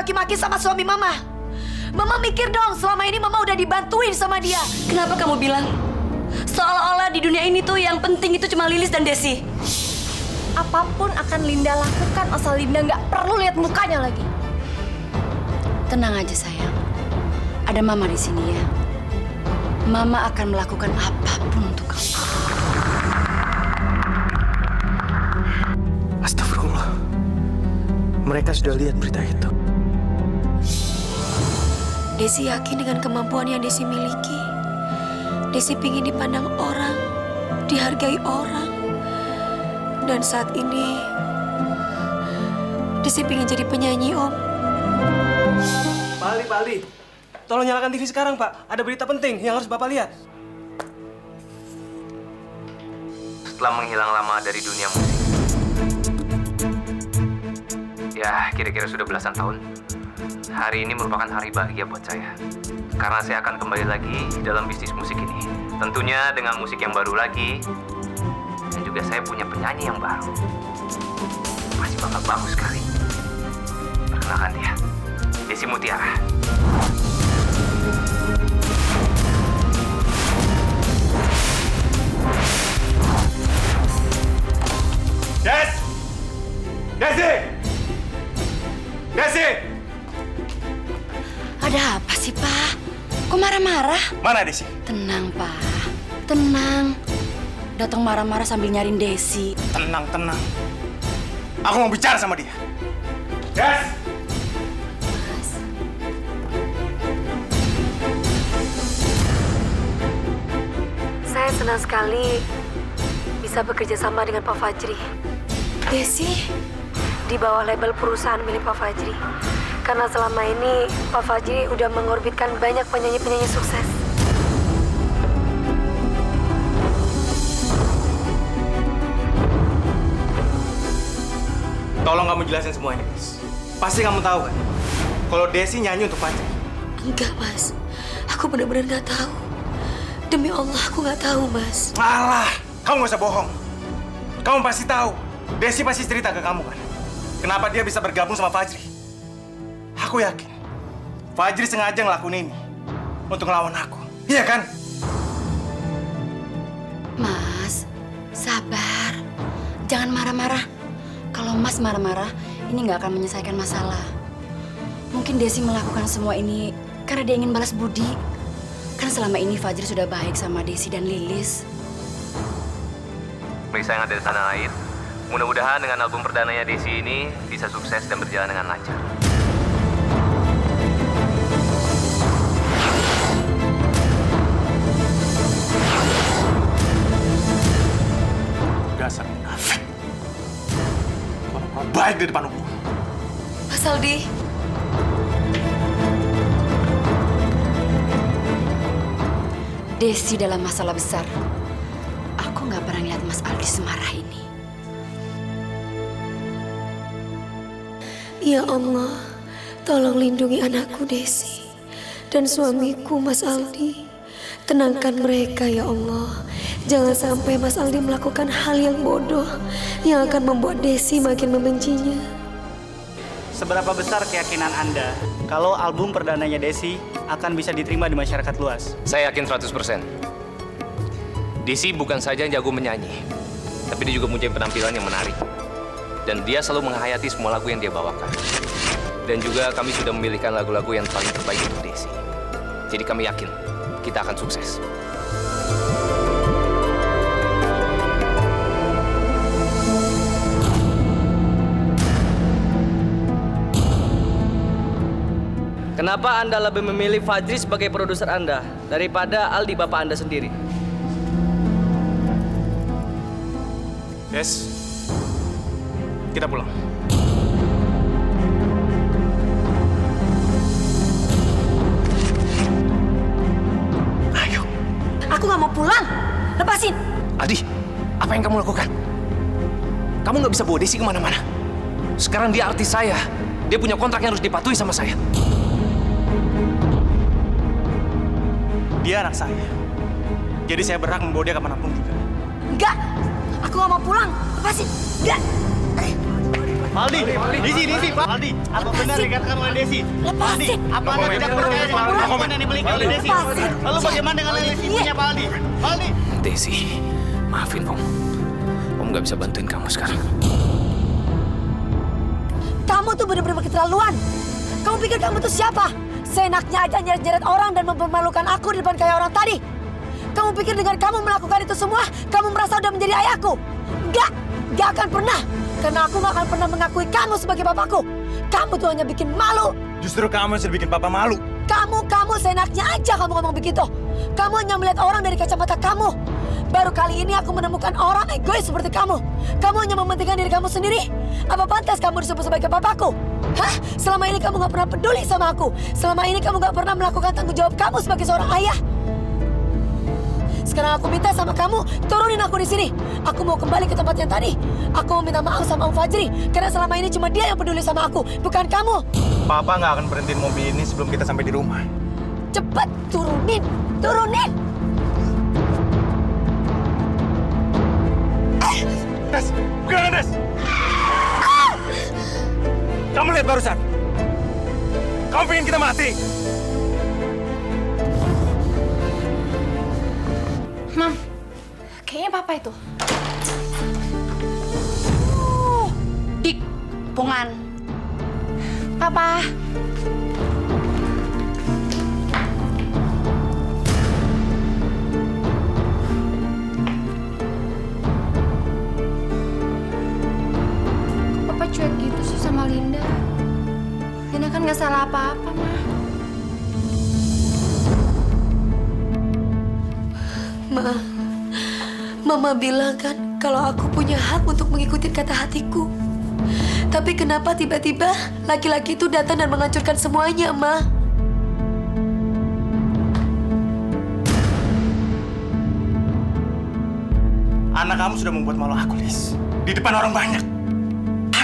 maki-maki sama suami Mama. Mama mikir dong, selama ini Mama udah dibantuin sama dia. Kenapa kamu bilang seolah-olah di dunia ini tuh yang penting itu cuma Lilis dan Desi? Apapun akan Linda lakukan asal Linda nggak perlu lihat mukanya lagi. Tenang aja sayang, ada Mama di sini ya. Mama akan melakukan apapun untuk kamu. Astagfirullah. Mereka sudah lihat berita itu. Desi yakin dengan kemampuan yang Desi miliki. Desi pingin dipandang orang, dihargai orang. Dan saat ini, Desi pingin jadi penyanyi, Om. Pak Ali. Tolong nyalakan TV sekarang, Pak. Ada berita penting yang harus Bapak lihat. Setelah menghilang lama dari dunia musik, ya kira-kira sudah belasan tahun, hari ini merupakan hari bahagia buat saya. Karena saya akan kembali lagi dalam bisnis musik ini. Tentunya dengan musik yang baru lagi, dan juga saya punya penyanyi yang baru. Masih bakal bagus sekali. Perkenalkan dia, Desi Mutiara. Desi! Ada apa sih, Pak? Kok marah-marah? Mana Desi? Tenang, Pak. Tenang. Datang marah-marah sambil nyariin Desi. Tenang. Aku mau bicara sama dia. Des! Saya senang sekali bisa bekerja sama dengan Pak Fajri. Desi di bawah label perusahaan milik Pak Fajri. Karena selama ini Pak Fajri udah mengorbitkan banyak penyanyi-penyanyi sukses. Tolong kamu jelasin semua ini, Des. Pasti kamu tahu kan? Kalau Desi nyanyi untuk Fajri. Enggak, Mas. Aku benar-benar nggak tahu. Demi Allah, aku nggak tahu, Mas. Alah, kamu nggak usah bohong. Kamu pasti tahu. Desi pasti cerita ke kamu kan? Kenapa dia bisa bergabung sama Fajri? Aku yakin Fajri sengaja ngelakuin ini untuk ngelawan aku. Iya kan? Mas, sabar. Jangan marah-marah. Kalau Mas marah-marah, ini nggak akan menyelesaikan masalah. Mungkin Desi melakukan semua ini karena dia ingin balas budi. Kan selama ini Fajri sudah baik sama Desi dan Lilis. Mereka yang ada di tanah air, mudah-mudahan dengan album perdananya Desi ini bisa sukses dan berjalan dengan lancar. Dasar munafik. Orang baik di depan umum. Mas Aldi. Desi dalam masalah besar. Aku nggak pernah lihat Mas Aldi semarah ini. Ya Allah, tolong lindungi anakku Desi dan suamiku Mas Aldi. Tenangkan mereka ya Allah. Jangan sampai Mas Aldi melakukan hal yang bodoh yang akan membuat Desi makin membencinya. Seberapa besar keyakinan Anda kalau album perdananya Desi akan bisa diterima di masyarakat luas? Saya yakin 100%. Desi bukan saja jago menyanyi, tapi dia juga punya penampilan yang menarik. Dan dia selalu menghayati semua lagu yang dia bawakan. Dan juga kami sudah memilihkan lagu-lagu yang paling terbaik untuk Desi. Jadi kami yakin kita akan sukses. Kenapa Anda lebih memilih Fajri sebagai produser Anda daripada Aldi bapak Anda sendiri? Des, kita pulang. Ayo. Aku nggak mau pulang. Lepasin. Aldi, apa yang kamu lakukan? Kamu nggak bisa bawa Desi kemana-mana. Sekarang dia artis saya. Dia punya kontrak yang harus dipatuhi sama saya. Dia anak saya. Jadi saya berhak membawa dia kemanapun juga. Enggak. Aku nggak mau pulang. Lepasin. Enggak. Aldi, di sini, Pak. Aldi, apa benar yang dikatakan oleh Desi? Aldi, apa Anda tidak percaya dengan perempuan yang dimiliki oleh Desi? Lalu bagaimana dengan Lilis ibunya, Pak Aldi? Aldi. Desi, maafin Om. Om nggak bisa bantuin kamu sekarang. Kamu tuh bener-bener keterlaluan. Kamu pikir kamu tuh siapa? Seenaknya aja nyeret-nyeret orang dan mempermalukan aku di depan kayak orang tadi. Kamu pikir dengan kamu melakukan itu semua, kamu merasa udah menjadi ayahku? Gak akan pernah. Karena aku gak akan pernah mengakui kamu sebagai bapakku. Kamu tuh hanya bikin malu. Justru kamu yang sudah bikin papa malu. Kamu seenaknya aja kamu ngomong begitu. Kamu hanya melihat orang dari kacamata kamu. Baru kali ini aku menemukan orang egois seperti kamu. Kamu hanya mementingkan diri kamu sendiri. Apa pantas kamu disebut sebagai bapakku? Hah? Selama ini kamu gak pernah peduli sama aku. Selama ini kamu gak pernah melakukan tanggung jawab kamu sebagai seorang ayah. Sekarang aku minta sama kamu, turunin aku di sini. Aku mau kembali ke tempat yang tadi. Aku mau minta maaf sama Om Fajri. Karena selama ini cuma dia yang peduli sama aku, bukan kamu. Papa nggak akan berhentiin mobil ini sebelum kita sampai di rumah. Cepat turunin. Des, bukan Des. Kamu lihat barusan. Kamu pengen kita mati. Mam, kayaknya papa itu. Dik, pungan. Papa. Papa cuek gitu sih sama Linda. Linda kan nggak salah apa-apa, Ma. Mama bilang kan kalau aku punya hak untuk mengikuti kata hatiku. Tapi kenapa tiba-tiba laki-laki itu datang dan menghancurkan semuanya, Ma? Anak kamu sudah membuat malu aku, Lis. Di depan orang banyak.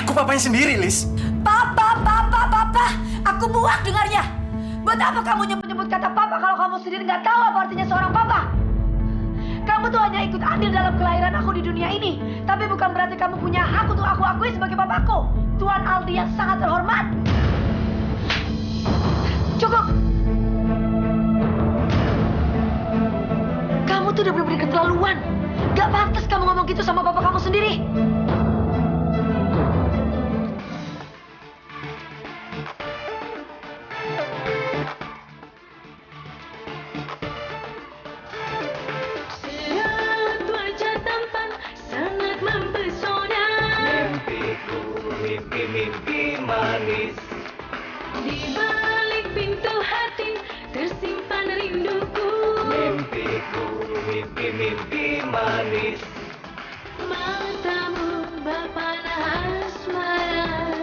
Aku papanya sendiri, Lis. Papa. Aku muak dengarnya. Buat apa kamu nyebut-nyebut kata papa kalau kamu sendiri nggak tahu apa artinya seorang papa? Kamu tuh hanya ikut andil dalam kelahiran aku di dunia ini. Tapi bukan berarti kamu punya hak untuk aku akui sebagai papaku. Tuan Aldi yang sangat terhormat. Cukup. Kamu tuh udah bener-bener keterlaluan. Gak pantas kamu ngomong gitu sama papa kamu sendiri. Mimpi manis di balik pintu hati tersimpan rinduku. Mimpi manis. Matamu berpanah asmara,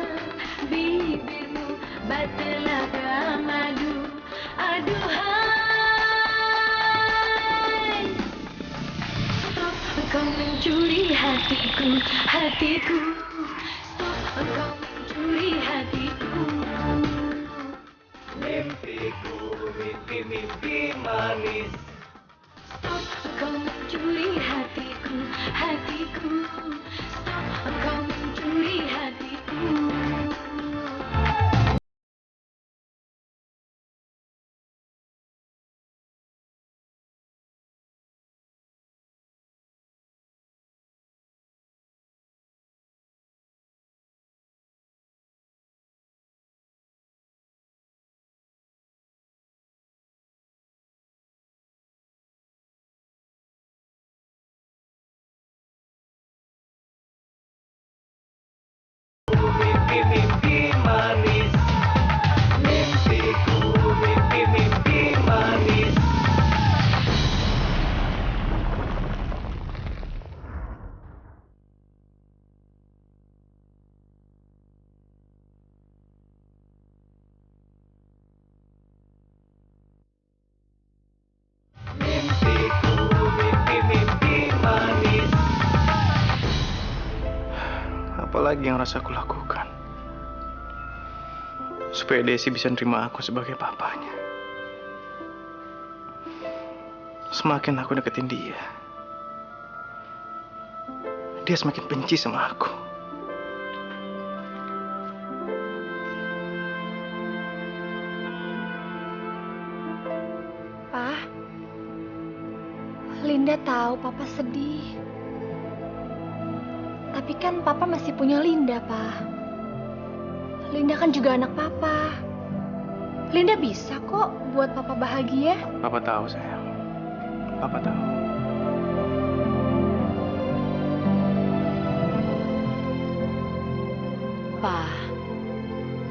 bibirmu batelaga madu. Aduhai, kau mencuri hatiku. Kau mencuri hatiku. Mimpi manis. Kau mencuri hatiku. Kau mencuri hatiku. Mimpi manis. Mimpi manis. Mimpi manis. Apalagi yang harus aku lakukan supaya Desi bisa nerima aku sebagai papanya. Semakin aku deketin dia semakin benci sama aku. Linda tahu Papa sedih. Tapi kan Papa masih punya Linda, Pak. Linda kan juga anak Papa. Linda bisa kok buat Papa bahagia. Papa tahu, sayang. Papa tahu. Pa,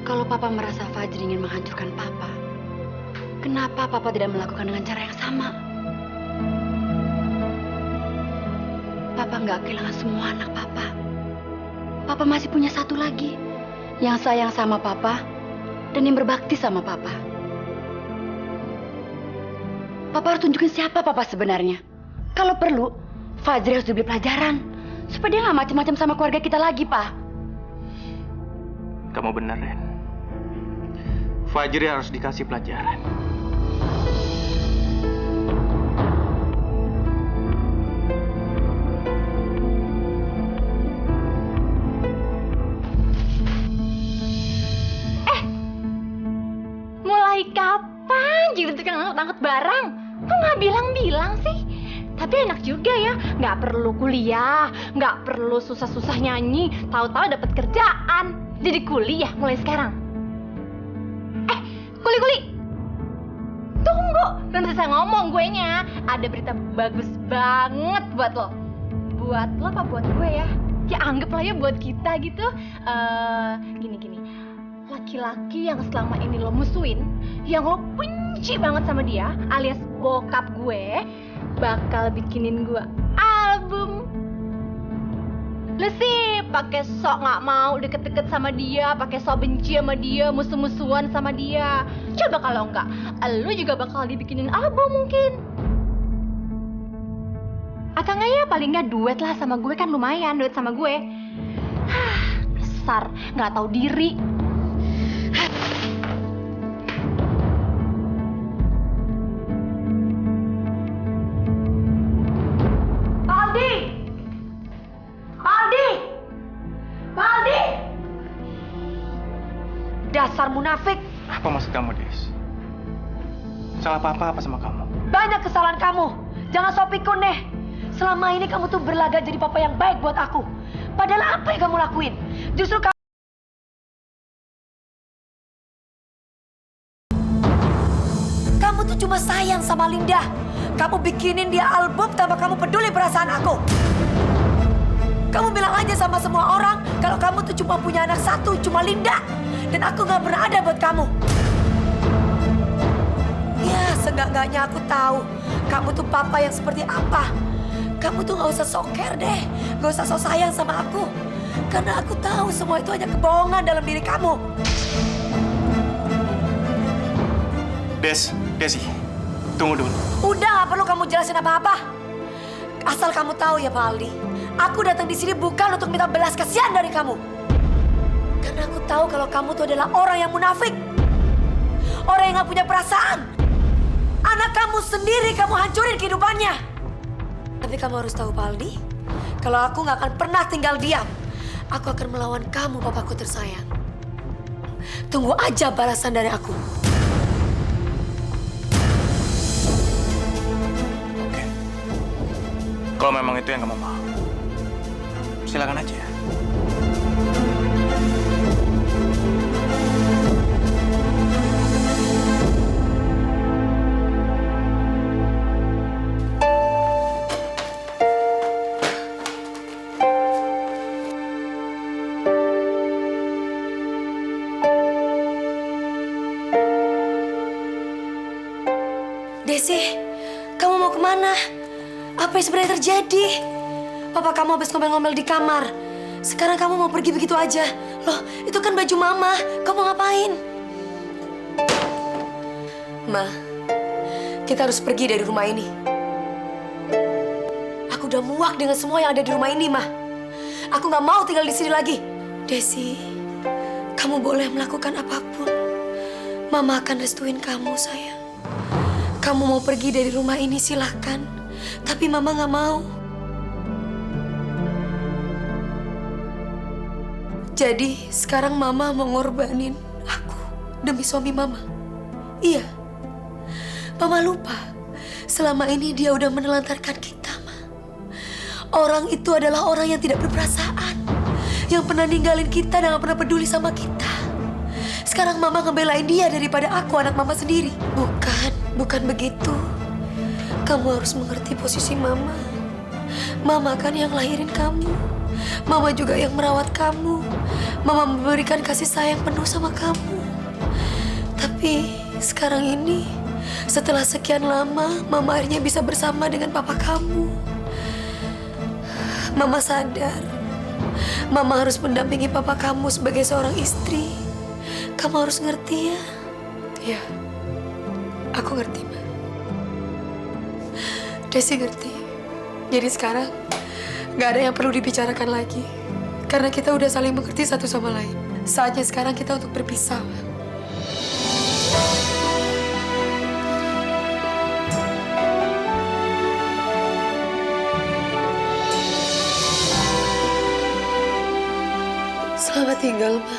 kalau Papa merasa Fajri ingin menghancurkan Papa, kenapa Papa tidak melakukan dengan cara yang sama? Papa nggak kehilangan semua anak Papa. Papa masih punya satu lagi yang sayang sama Papa dan yang berbakti sama Papa. Papa harus tunjukin siapa Papa sebenarnya. Kalau perlu, Fajri harus diberi pelajaran supaya dia nggak macam-macam sama keluarga kita lagi, Pak. Kamu benar, Ren. Fajri harus dikasih pelajaran. Mulai kapan jadi tukang angkut-angkut barang? Kok nggak bilang-bilang sih? Tapi enak juga ya, nggak perlu kuliah, nggak perlu susah-susah nyanyi, tahu-tahu dapat kerjaan. Jadi kuliah mulai sekarang. Kuli-kuli. Tunggu, belum selesai ngomong gue nya. Ada berita bagus banget buat lo. Buat lo apa buat gue ya? Ya anggaplah ya buat kita gitu. Gini. Laki-laki yang selama ini lo musuhin, yang lo benci banget sama dia, alias bokap gue, bakal bikinin gue album. Lu sih pakai sok nggak mau deket-deket sama dia, pakai sok benci sama dia, musuh-musuhan sama dia. Coba kalau enggak, lu juga bakal dibikinin album mungkin. Atau nggak ya paling nggak duet lah sama gue, kan lumayan duet sama gue. Besar, nggak tahu diri. Dasar munafik. Apa maksud kamu, Des? Salah Papa apa sama kamu? Banyak kesalahan kamu. Jangan sok pikun deh. Selama ini kamu tuh berlagak jadi papa yang baik buat aku. Padahal apa yang kamu lakuin? Justru kamu tuh cuma sayang sama Linda. Kamu bikinin dia album tanpa kamu peduli perasaan aku. Kamu bilang aja sama semua orang kalau kamu tuh cuma punya anak satu, cuma Linda. Dan aku gak pernah ada buat kamu. Ya, seenggak-enggaknya aku tahu kamu tuh papa yang seperti apa. Kamu tuh gak usah soker deh. Gak usah sok sayang sama aku. Karena aku tahu semua itu hanya kebohongan dalam diri kamu. Desi, tunggu dulu. Udah gak perlu kamu jelasin apa-apa. Asal kamu tahu ya Pak Aldi, aku datang di sini bukan untuk minta belas kasihan dari kamu. Karena aku tahu kalau kamu tuh adalah orang yang munafik. Orang yang gak punya perasaan. Anak kamu sendiri kamu hancurin kehidupannya. Tapi kamu harus tahu Pak Aldi, kalau aku gak akan pernah tinggal diam. Aku akan melawan kamu, papaku tersayang. Tunggu aja balasan dari aku. Oke. Kalau memang itu yang kamu mau, silakan aja. Desi, kamu mau kemana? Apa yang sebenarnya terjadi? Papa kamu habis ngomel-ngomel di kamar. Sekarang kamu mau pergi begitu aja. Loh, itu kan baju mama. Kamu ngapain? Ma, kita harus pergi dari rumah ini. Aku udah muak dengan semua yang ada di rumah ini, Ma. Aku gak mau tinggal di sini lagi. Desi, kamu boleh melakukan apapun. Mama akan restuin kamu, sayang. Kamu mau pergi dari rumah ini silahkan. Tapi Mama gak mau. Jadi sekarang Mama mau ngorbanin aku demi suami Mama. Iya. Mama lupa. Selama ini dia udah menelantarkan kita. Orang itu adalah orang yang tidak berperasaan, yang pernah ninggalin kita dan gak pernah peduli sama kita. Sekarang Mama ngebelain dia daripada aku, anak Mama sendiri. Bukan begitu. Kamu harus mengerti posisi Mama. Mama kan yang lahirin kamu. Mama juga yang merawat kamu. Mama memberikan kasih sayang penuh sama kamu. Tapi sekarang ini, setelah sekian lama, Mama akhirnya bisa bersama dengan papa kamu. Mama sadar, Mama harus mendampingi papa kamu sebagai seorang istri. Kamu harus ngerti ya. Ya, aku ngerti, Ma. Desi ngerti. Jadi sekarang, gak ada yang perlu dibicarakan lagi. Karena kita udah saling mengerti satu sama lain. Saatnya sekarang kita untuk berpisah, Ma. Selamat tinggal, Ma.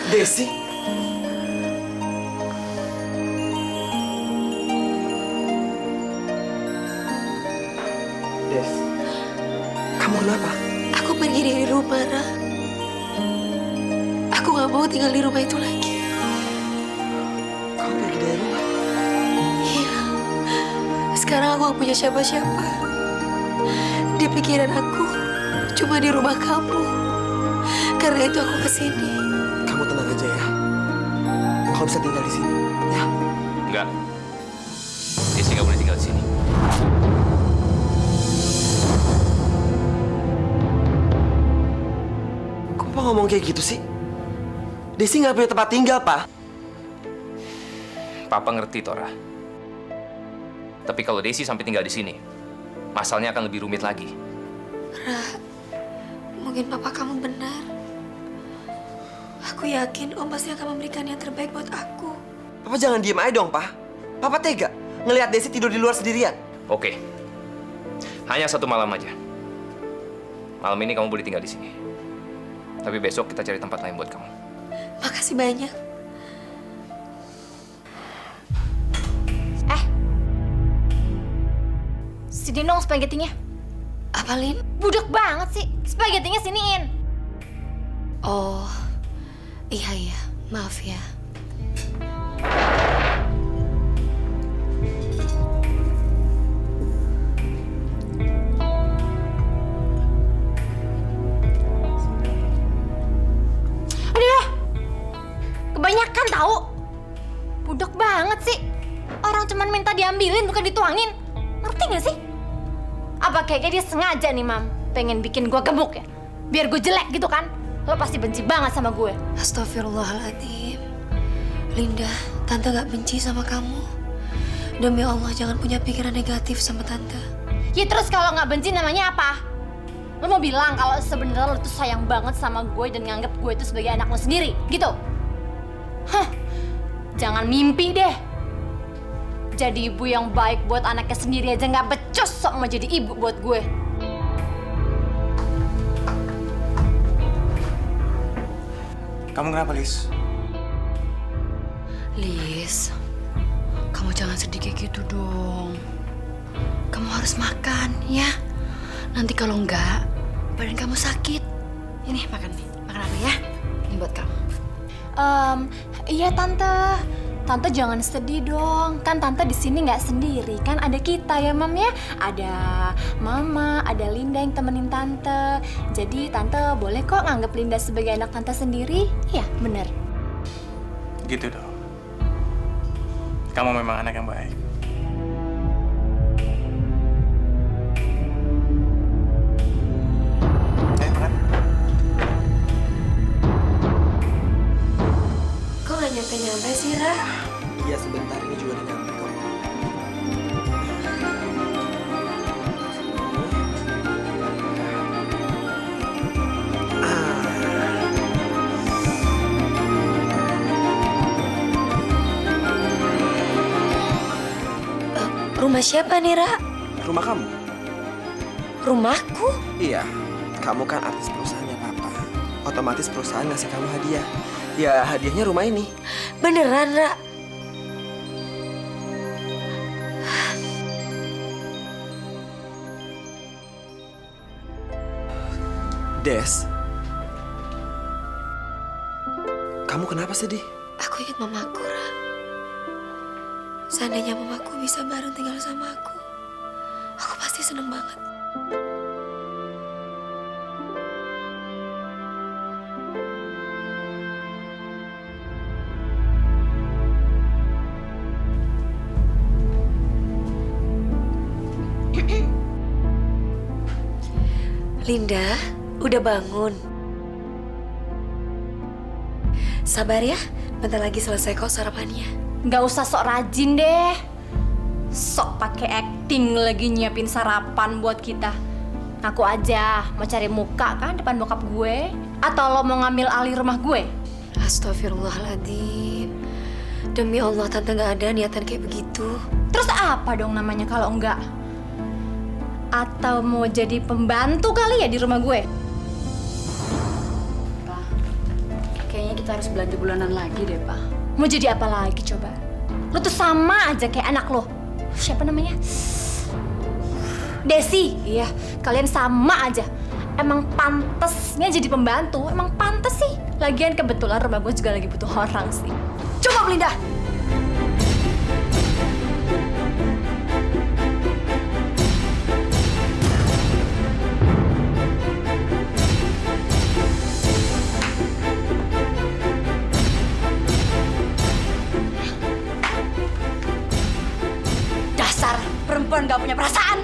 Desi? Des, kamu kenapa? Aku pergi dari rumah, Ra. Aku gak mau tinggal di rumah itu lagi. Kamu pergi dari rumah? Iya. Sekarang aku gak punya siapa-siapa. Di pikiran aku, cuma di rumah kamu. Karena itu aku kesini. Kamu tenang aja ya. Kamu bisa tinggal di sini, ya? Enggak. Desi nggak boleh tinggal di sini. Kok Papa ngomong kayak gitu sih? Desi nggak punya tempat tinggal, Pak. Papa ngerti, Tora. Tapi kalau Desi sampai tinggal di sini, masalahnya akan lebih rumit lagi. Ra, mungkin papa kamu benar. Aku yakin Om pasti akan memberikan yang terbaik buat aku. Papa jangan diem aja dong, Pak. Papa tega ngelihat Desi tidur di luar sendirian. Oke. Hanya 1 malam aja. Malam ini kamu boleh tinggal di sini. Tapi besok kita cari tempat lain buat kamu. Makasih banyak. Sini dong spagettinya. Apa, Lin? Budek banget sih. Spagettinya siniin. Oh, iya. Maaf ya. Aduh, kebanyakan tahu. Budek banget sih. Orang cuman minta diambilin bukan dituangin. Ngerti gak sih? Apa kayaknya dia sengaja nih, Mam? Pengen bikin gue gemuk ya? Biar gue jelek gitu kan? Lo pasti benci banget sama gue. Astagfirullahaladzim. Linda, Tante gak benci sama kamu. Demi Allah, jangan punya pikiran negatif sama Tante. Ya terus kalau nggak benci namanya apa? Lo mau bilang kalau sebenarnya lo tuh sayang banget sama gue dan nganggap gue itu sebagai anak lo sendiri, gitu? Hah, jangan mimpi deh. Jadi ibu yang baik buat anaknya sendiri aja nggak becus sok mau jadi ibu buat gue. Kamu kenapa, Lis? Lis, kamu jangan sedih kayak gitu dong. Kamu harus makan, ya. Nanti kalau enggak, badan kamu sakit. Ini makan nih, makan apa ya? Ini buat kamu. Iya Tante. Tante jangan sedih dong. Kan Tante di sini nggak sendiri. Kan ada kita ya, Mam ya. Ada Mama, ada Linda yang temenin Tante. Jadi Tante boleh kok nganggap Linda sebagai anak Tante sendiri. Iya, bener. Gitu dong. Kamu memang anak yang baik. Makan. Rumah siapa nih, Ra? Rumah kamu? Rumahku? Iya, kamu kan artis perusahaannya Papa. Otomatis perusahaan ngasih kamu hadiah. Ya, hadiahnya rumah ini. Beneran, Ra? Des, kamu kenapa sedih? Aku ingat mamaku, Ra. Seandainya mamaku bisa bareng tinggal sama aku pasti seneng banget. Linda, udah bangun? Sabar ya, bentar lagi selesai kok sarapannya. Nggak usah sok rajin deh. Sok pakai acting lagi nyiapin sarapan buat kita. Aku aja mau cari muka kan depan bokap gue, atau lo mau ngambil alih rumah gue? Astagfirullahaladzim. Demi Allah, Tante nggak ada niatan kayak begitu. Terus apa dong namanya kalau enggak? Atau mau jadi pembantu kali ya di rumah gue? Pak, kayaknya kita harus belanja bulanan lagi deh, Pak. Mau jadi apa lagi coba? Lo tuh sama aja kayak anak lo. Siapa namanya? Desi. Iya, kalian sama aja. Emang pantesnya jadi pembantu. Emang pantes sih. Lagian kebetulan rumah gue juga lagi butuh orang sih. Coba, Linda. Dasar perempuan gak punya perasaan.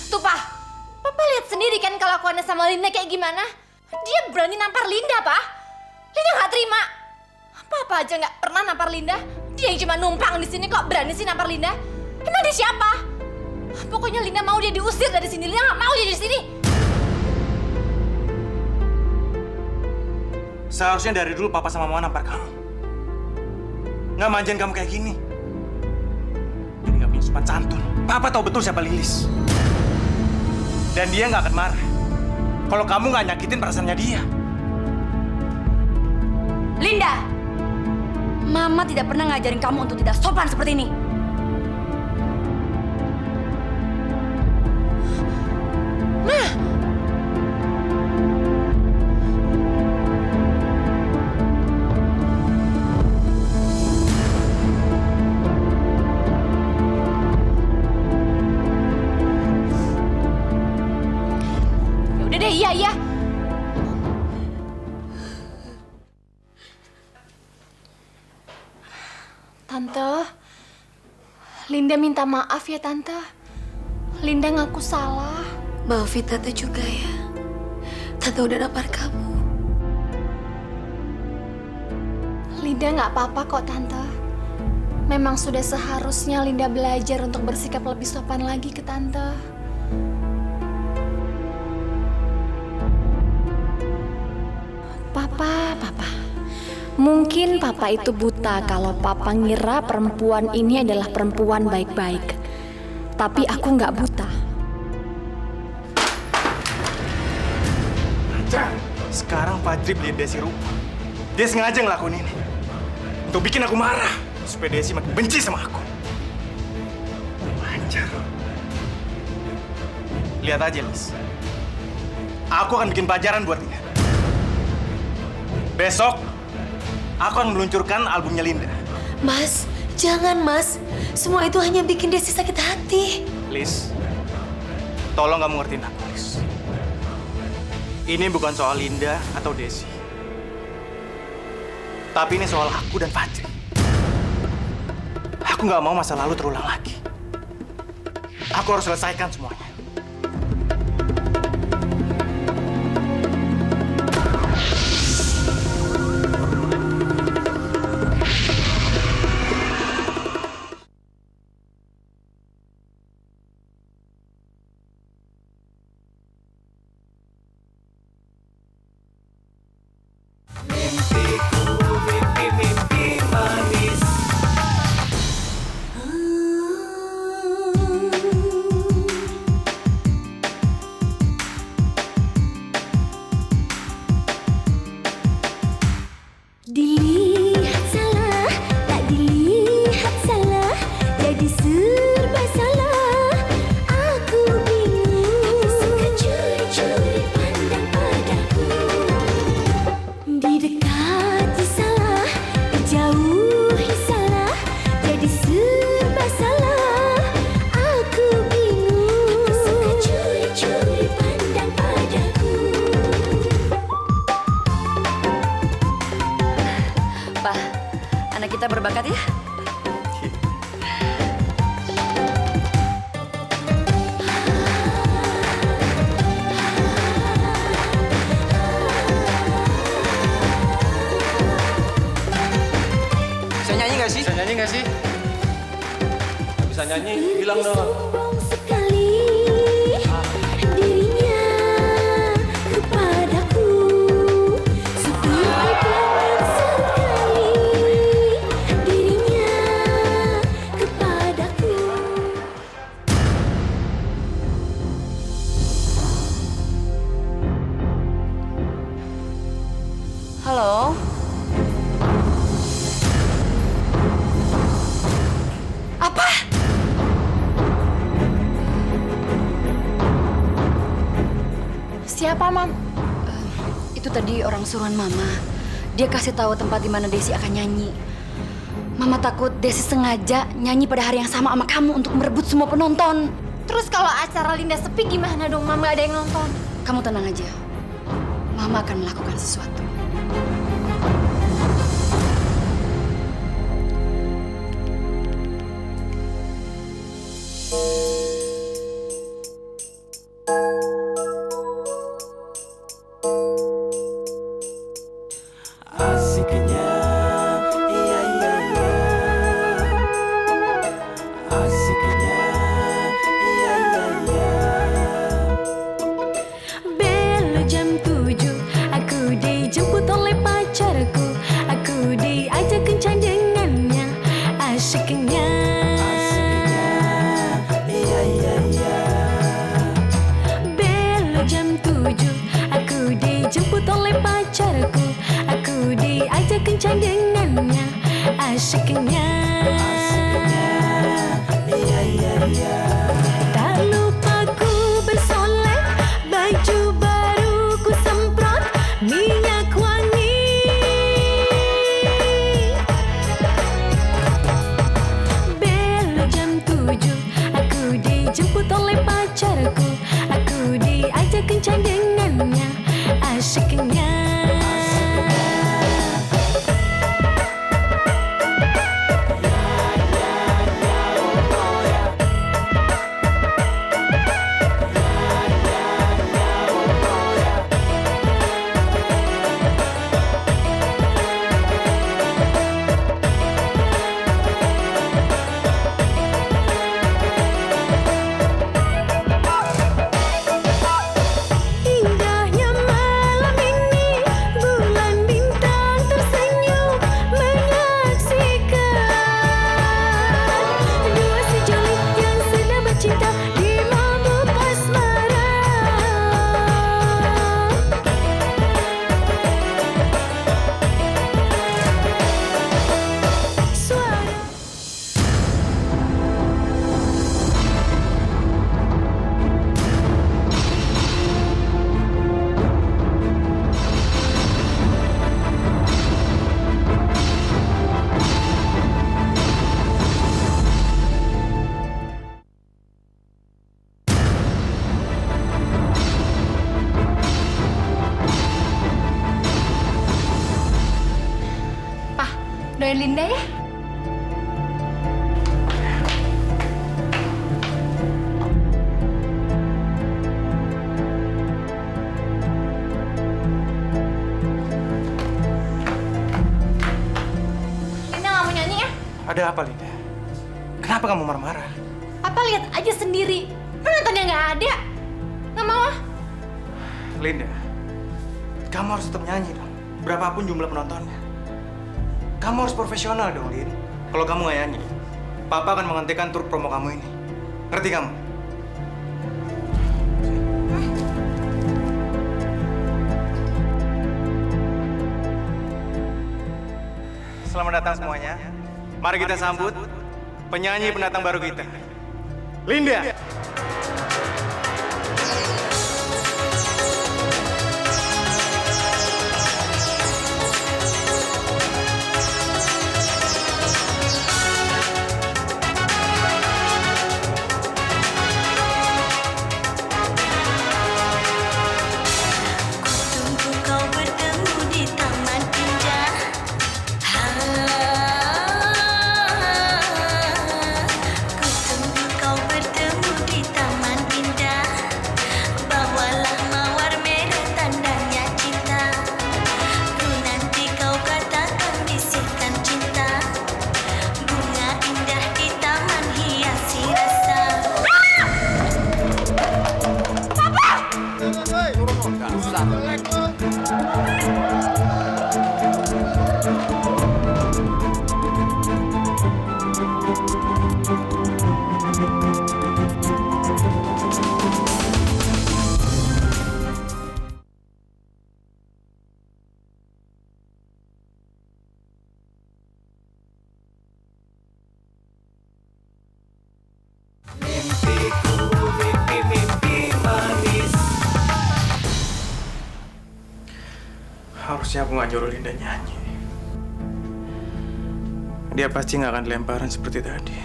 Tuh, Pak. Papa lihat sendiri kan kelakuannya sama Linda kayak gimana? Dia berani nampar Linda, Pak. Linda nggak terima. Papa aja nggak pernah nampar Linda. Dia yang cuma numpang di sini kok berani sih nampar Linda. Emang dia siapa? Pokoknya Linda mau dia diusir dari sini. Linda nggak mau dia di sini. Seharusnya dari dulu Papa sama Mama nampar kamu. Nggak manjain kamu kayak gini. Jadi nggak punya sopan santun. Papa tahu betul siapa Lilis. Dan dia nggak akan marah kalau kamu nggak nyakitin perasaannya dia. Linda, Mama tidak pernah ngajarin kamu untuk tidak sopan seperti ini. Udah deh, iya. Tante, Linda minta maaf ya, Tante. Linda ngaku salah. Maafin Tante juga ya. Tante udah nampar kamu. Linda nggak apa-apa kok, Tante. Memang sudah seharusnya Linda belajar untuk bersikap lebih sopan lagi ke Tante. Papa. Mungkin Papa itu buta kalau Papa ngira perempuan ini adalah perempuan baik-baik. Tapi aku nggak buta. Sekarang Fajri beli Desi rupa. Dia sengaja ngelakuin ini untuk bikin aku marah supaya Desi makin benci sama aku. Lancar. Lihat aja, Lis. Aku akan bikin pelajaran buat dia. Besok, aku akan meluncurkan albumnya Linda. Mas, jangan Mas. Semua itu hanya bikin Desi sakit hati. Lis, tolong kamu ngertiin aku, Lis. Ini bukan soal Linda atau Desi. Tapi ini soal aku dan Fajri. Aku nggak mau masa lalu terulang lagi. Aku harus selesaikan semuanya. berangkat ya. Bisa nyanyi nggak sih? Bisa nyanyi nggak sih? Bisa nyanyi, bilang dong. Sombong sekali dirinya kepadaku, seperti jangan sekali dirinya kepadaku. Halo. Apa? Siapa, Mam? Itu tadi orang suruhan Mama. Dia kasih tahu tempat di mana Desi akan nyanyi. Mama takut Desi sengaja nyanyi pada hari yang sama kamu untuk merebut semua penonton. Terus kalau acara Linda sepi gimana dong, Mam? Gak ada yang nonton. Kamu tenang aja. Mama akan melakukan sesuatu. Asiknya, iya iya iya. Asiknya, iya iya iya. Bel jam 7, aku dijemput oleh pacarku. Aku diajak kencan dengannya. Asiknya, iya iya iya. Bel jam 7, aku dijemput oleh pacarku. Aku diajak kencan dengannya. Asiknya, iya iya iya. Tak lupa ku bersolek, baju baru ku semprot minyak wangi. Bel jam 7, aku dijemput oleh pacarku. Aku diajak kencan dengannya. Asiknya, indahnya malam ini, bulan bintang tersenyum menyaksikan dua sejoli yang sedang bercinta di mabuk asmara. Suara Pah, doain Linda ya. Linda gak mau nyanyi ya? Ada apa, Linda? Kenapa kamu marah-marah? Apa lihat aja sendiri. Penontonnya nggak ada. Nggak mau ah. Linda, kamu harus tetap nyanyi dong. Berapapun jumlah penontonnya. Kamu harus profesional dong, Lin. Kalau kamu nggak nyanyi, Papa akan menghentikan tur promo kamu ini. Ngerti kamu? Selamat datang semuanya. Mari kita sambut penyanyi pendatang baru kita, Linda. tunggu kau bertemu di taman indah. Harusnya aku nggak nyuruh Linda nyanyi. Dia pasti nggak akan dilemparan seperti tadi.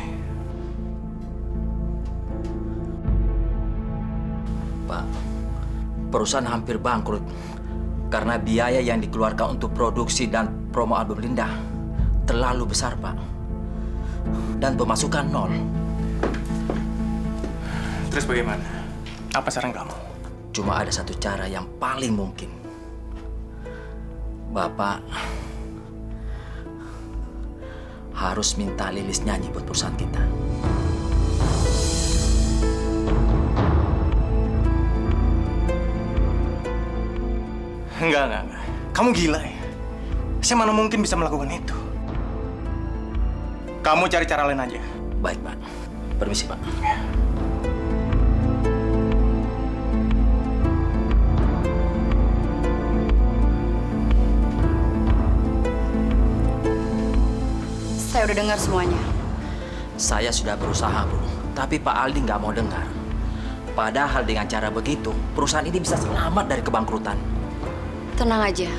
Pak, perusahaan hampir bangkrut karena biaya yang dikeluarkan untuk produksi dan promo album Linda terlalu besar, Pak. Dan pemasukan nol. Terus bagaimana? Apa saran kamu? Cuma ada satu cara yang paling mungkin. Bapak harus minta Lilis nyanyi buat perusahaan kita. Enggak. Kamu gila ya? Saya mana mungkin bisa melakukan itu. Kamu cari cara lain aja. Baik, Pak. Permisi, Pak. Saya udah dengar semuanya. Saya sudah berusaha, Bu. Tapi Pak Aldi nggak mau dengar. Padahal dengan cara begitu, perusahaan ini bisa selamat dari kebangkrutan. Tenang aja.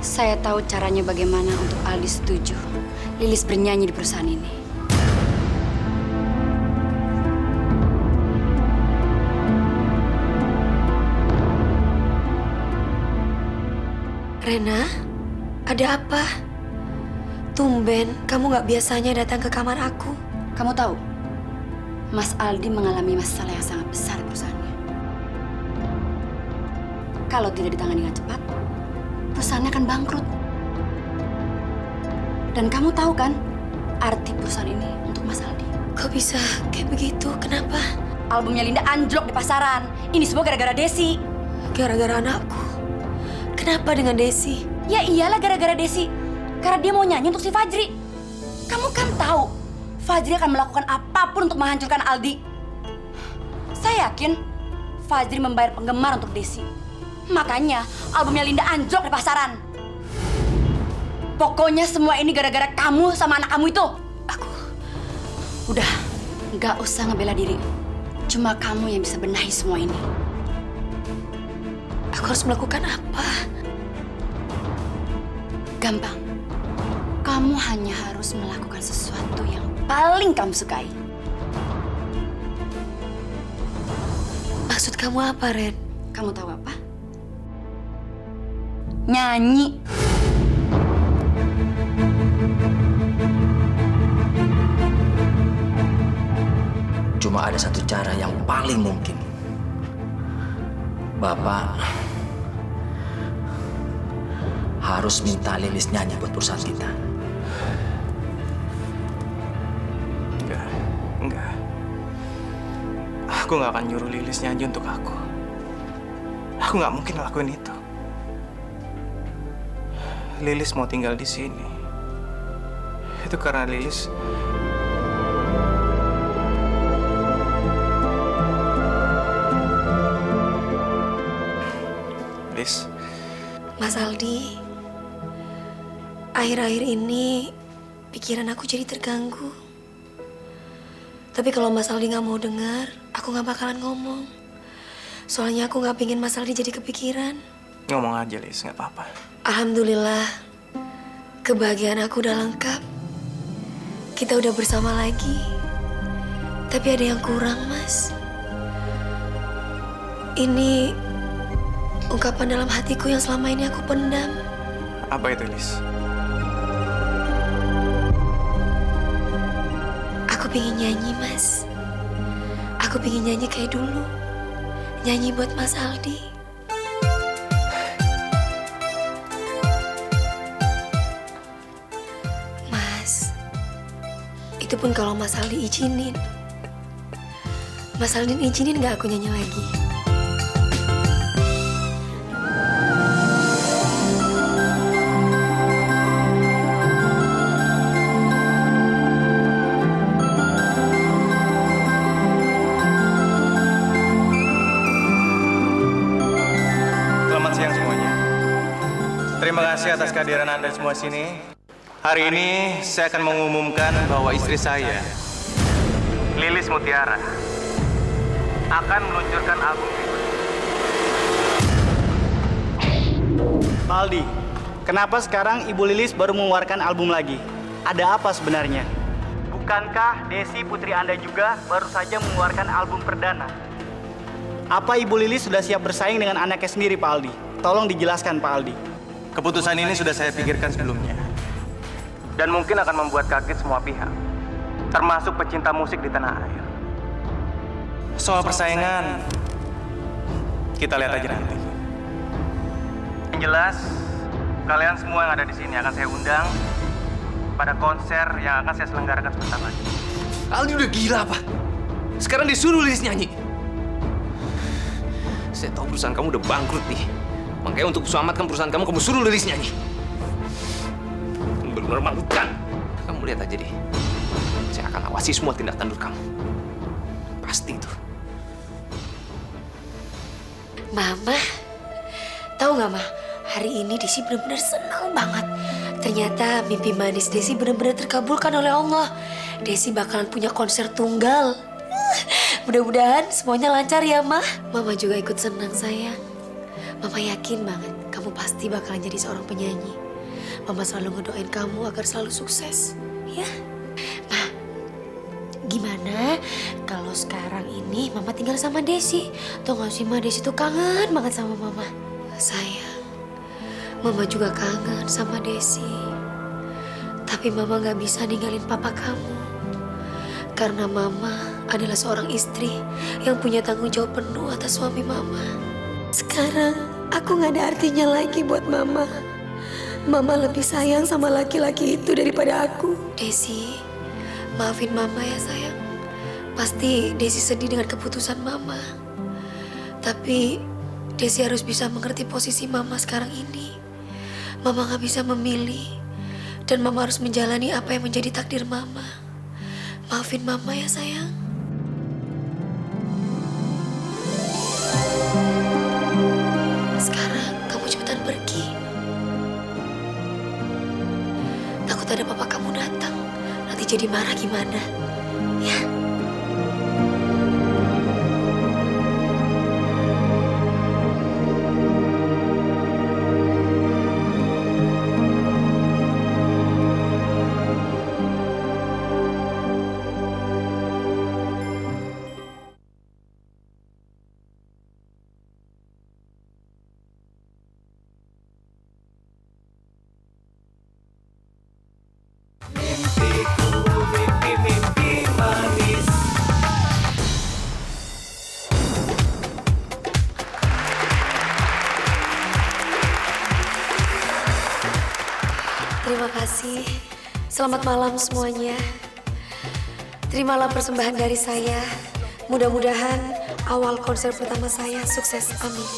Saya tahu caranya bagaimana untuk Aldi setuju Lilis bernyanyi di perusahaan ini. Rena, ada apa? Tumben, kamu nggak biasanya datang ke kamar aku. Kamu tahu, Mas Aldi mengalami masalah yang sangat besar di perusahaannya. Kalau tidak ditangani dengan cepat, perusahaannya akan bangkrut. Dan kamu tahu kan arti perusahaan ini untuk Mas Aldi? Kok bisa kayak begitu? Kenapa? Albumnya Linda anjlok di pasaran. Ini semua gara-gara Desi. Gara-gara anakku. Kenapa dengan Desi? Ya iyalah gara-gara Desi. Karena dia mau nyanyi untuk si Fajri. Kamu kan tahu, Fajri akan melakukan apapun untuk menghancurkan Aldi. Saya yakin Fajri membayar penggemar untuk Desi. Makanya albumnya Linda anjlok di pasaran. Pokoknya semua ini gara-gara kamu sama anak kamu itu. Udah, nggak usah ngebela diri. Cuma kamu yang bisa benahi semua ini. Aku harus melakukan apa? Gampang. Kamu hanya harus melakukan sesuatu yang paling kamu sukai. Maksud kamu apa, Ren? Kamu tahu apa? Nyanyi. Cuma ada satu cara yang paling mungkin. Bapak harus minta Lilis nyanyi buat perusahaan kita. Enggak. Aku nggak akan nyuruh Lilis nyanyi untuk aku. Aku nggak mungkin ngelakuin itu. Lilis mau tinggal di sini. Itu karena Lilis... Liz. Mas Aldi, akhir-akhir ini pikiran aku jadi terganggu. Tapi kalau Mas Aldi nggak mau dengar, aku nggak bakalan ngomong. Soalnya aku nggak pingin Mas Aldi jadi kepikiran. Ngomong aja, Liz, nggak apa-apa. Alhamdulillah, kebahagiaan aku udah lengkap. Kita udah bersama lagi. Tapi ada yang kurang, Mas. Ini ungkapan dalam hatiku yang selama ini aku pendam. Apa itu, Liz? Aku pengen nyanyi, Mas. Aku pengen nyanyi kayak dulu. Nyanyi buat Mas Aldi. Mas, itu pun kalau Mas Aldi izinin. Mas Aldi izinin nggak aku nyanyi lagi? Terima kasih atas kehadiran Anda semua sini. Hari ini saya akan mengumumkan bahwa istri saya, Lilis Mutiara, akan meluncurkan album. Pak Aldi, kenapa sekarang Ibu Lilis baru mengeluarkan album lagi? Ada apa sebenarnya? Bukankah Desi putri Anda juga baru saja mengeluarkan album perdana? Apa Ibu Lilis sudah siap bersaing dengan anaknya sendiri, Pak Aldi? Tolong dijelaskan, Pak Aldi. Keputusan ini sudah saya pikirkan sebelumnya. Dan mungkin akan membuat kaget semua pihak. Termasuk pecinta musik di tanah air. Soal persaingan, kita lihat aja nanti. Yang jelas, kalian semua yang ada di sini akan saya undang pada konser yang akan saya selenggarakan sebentar lagi. Aldi udah gila apa? Sekarang disuruh Lilis nyanyi. Saya tahu perusahaan kamu udah bangkrut nih. Makanya untuk selamatkan perusahaan kamu suruh Lilis nyanyi. Benar-benar malukan. Kamu lihat aja deh. Saya akan awasi semua tindak tanduk kamu. Pasti itu. Mama, tahu nggak Mah? Hari ini Desi benar-benar senang banget. Ternyata mimpi manis Desi benar-benar terkabulkan oleh Allah. Desi bakalan punya konser tunggal. Mudah-mudahan semuanya lancar ya, Mah. Mama juga ikut senang, sayang. Mama yakin banget kamu pasti bakalan jadi seorang penyanyi. Mama selalu ngedoain kamu agar selalu sukses, ya. Nah, gimana kalau sekarang ini Mama tinggal sama Desi? Tuh gak sih, Ma, Desi tuh kangen banget sama Mama. Sayang, Mama juga kangen sama Desi. Tapi Mama gak bisa ninggalin Papa kamu. Karena Mama adalah seorang istri yang punya tanggung jawab penuh atas suami Mama. Sekarang aku gak ada artinya lagi buat Mama. Mama lebih sayang sama laki-laki itu daripada aku. Desi, maafin Mama ya sayang. Pasti Desi sedih dengan keputusan Mama. Tapi Desi harus bisa mengerti posisi Mama sekarang ini. Mama gak bisa memilih. Dan Mama harus menjalani apa yang menjadi takdir Mama. Maafin Mama ya sayang. Sekarang kamu cepetan pergi. Takut ada papa kamu datang. Nanti jadi marah gimana? Ya. Terima kasih. Selamat malam semuanya. Terimalah persembahan dari saya. Mudah-mudahan awal konser pertama saya sukses. Amin.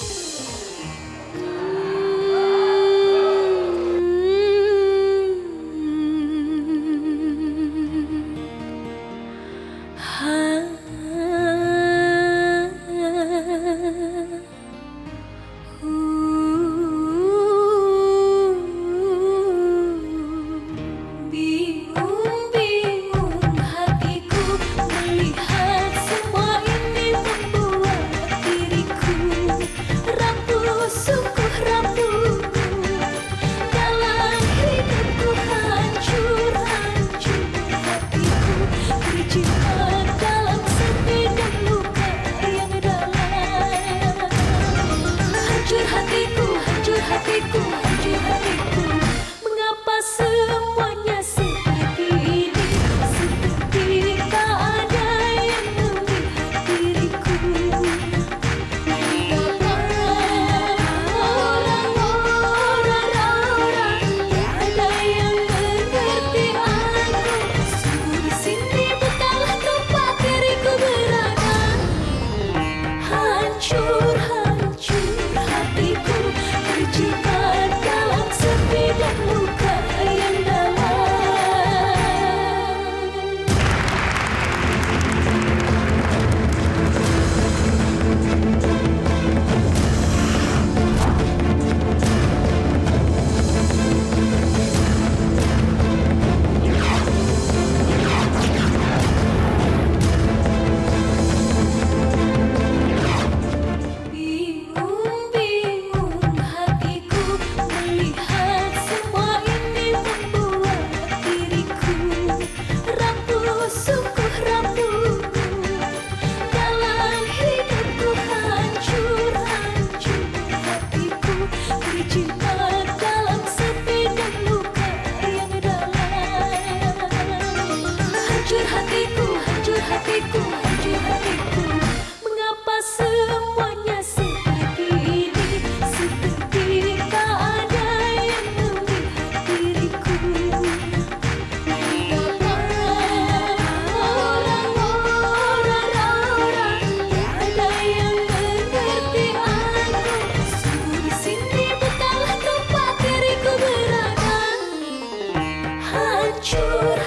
Melihat semua ini membuat diriku cinta dalam sepi dan luka yang dalam. Hancur hatiku, hancur hatiku, hancur hatiku. Mengapa semuanya seperti ini? Seperti tak ada yang melihat diriku. Mengapa orang-orang tiada yang mengerti aku? Sungguh di sini bukanlah tempat diriku berada. Hancur